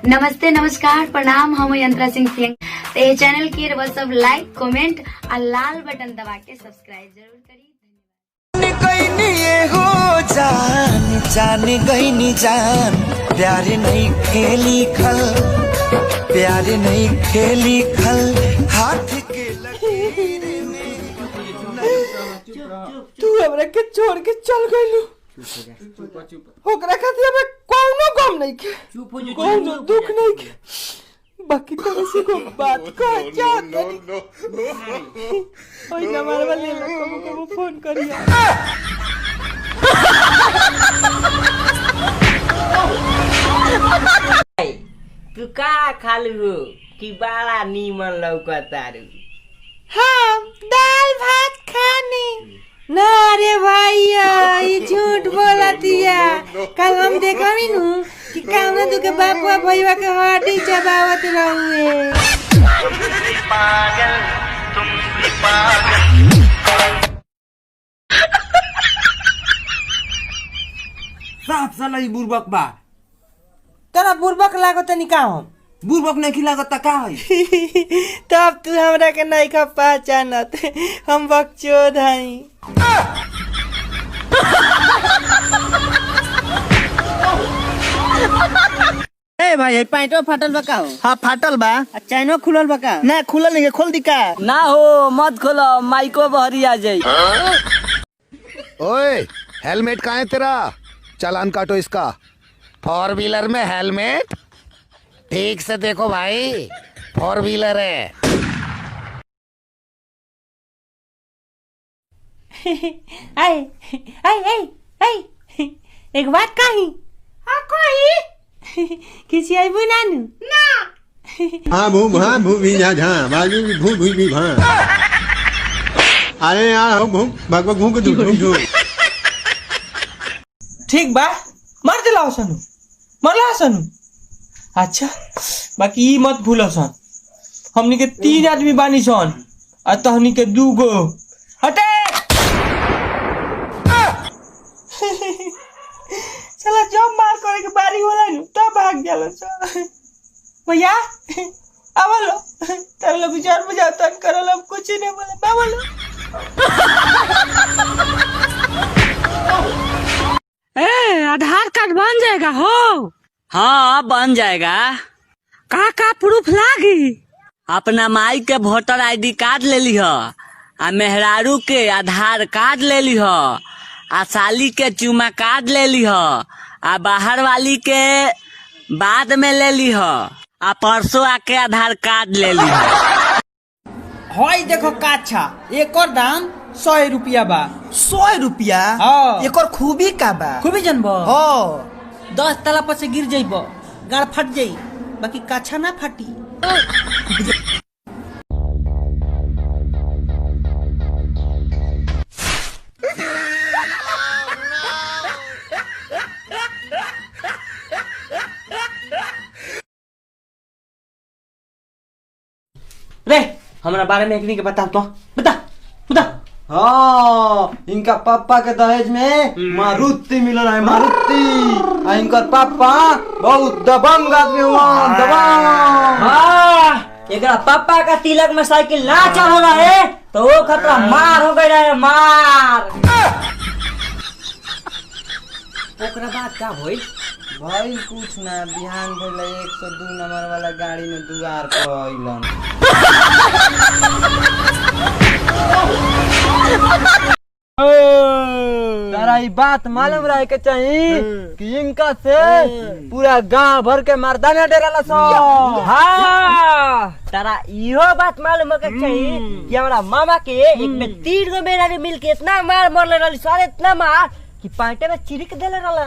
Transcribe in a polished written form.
नमस्ते नमस्कार प्रणाम। हम यंत्रा सिंह सिंह तो ये चैनल की बस सब लाइक कमेंट और लाल बटन दबा के सब्सक्राइब जरूर करिए। हो जान जान गई नी जान प्यार नहीं खेली खल प्यार नहीं खेली खल हाथ के लकीर में तू हमरा के छोड़ के चल गइलू। ओकरा खातिर हमें कोनो गम नहीं के, कोनो दुख नहीं के। बाकी तरह से को बात कह जा ओई नंबर वाले को फोन करिया। तू का खालू कि बड़ा नीमन लौकतारू। हाँ दाल भात खानी ना रे भैया ये झूठ बोला दिया। कल हम देखा नु कि कामना तू के बापुआ भैया के हड्डी चबावत रहुए। पागल तुम भी पागल साफ साला ई बुर्बक बा। तोरा बुर्बक लागो तनी का हम बुर्बक नहीं खिलागत का है। तब तू हमरा के नहीं खा पहचानत हम बकचोद हई। ए भाई पैंटो फाटल बा का हो? हाँ फाटल बा। चैनो खुलल बा का? ना खुलल नहीं खोल दी का। ना हो मत खोलो माइको बहरी आ जाई। ओए हेलमेट कहाँ है तेरा? चालान काटो इसका। 4 व्हीलर में हेलमेट ठीक से देखो भाई, 4 व्हीलर है। आई आई आई आई एक बात कही। हाँ कही किसी आई बुनानु ना। हाँ भू भी जा झा बाजू भी भू भी भा अरे यार हो भू भगवा भू के धू ठीक बा मार दिला सनु मरला सनु। अच्छा बाकी ई मत भूलो सन हमनी के 3 आदमी बानी सन आ तहनी के 2 गो। हटे चला जब मार करे के बारी होला नु तब भाग जाला सन। भैया आवलो तेरे लोग विचार बुझा तक करल अब कुछ नहीं बोले बावलो। आधार कार्ड बन जाएगा हो? हाँ बन जाएगा। का प्रूफ लागी? अपना माई के वोटर आईडी कार्ड ले ली आ मेहरारू के आधार कार्ड ले ली आ साली के चुमा कार्ड ले ली आ बाहर वाली के बाद में ले ली आ परसों आके आधार कार्ड ले ली। हई देखो काछा एकर दाम 100 रुपया बा। 100 रुपया? हाँ। एकर खूबी का बा? खूबी जनबो। हो 10 तला पर से गिर जाइबो गाड़ फट जाई बाकी काछा ना फटी। रे हमरा बारे में एकनी के बता तो बता बता। हाँ इनका पापा के दहेज में मारुति मिलल है। मारुति आ इनकर पापा बहुत दबंग आदमी हुआ। दबंग एकरा पापा का तिलक में साइकिल ना चल रहा है तो वो खतरा मार हो गया है मार। ओकरा बात का होई? भाई कुछ ना बिहान भेल 102 नंबर वाला गाड़ी में दुआर पर अइलन। तारा ई बात मालूम रहे के चाहिए कि इनका से पूरा गांव भर के मर्दाना डेराला सो। हाँ तारा इहो बात मालूम के चाहिए कि हमारा मामा के एक में 3 गो मेरा मिल के इतना मार मरले रहली सारे इतना मार कि पाटे में चिरिक देले रहला।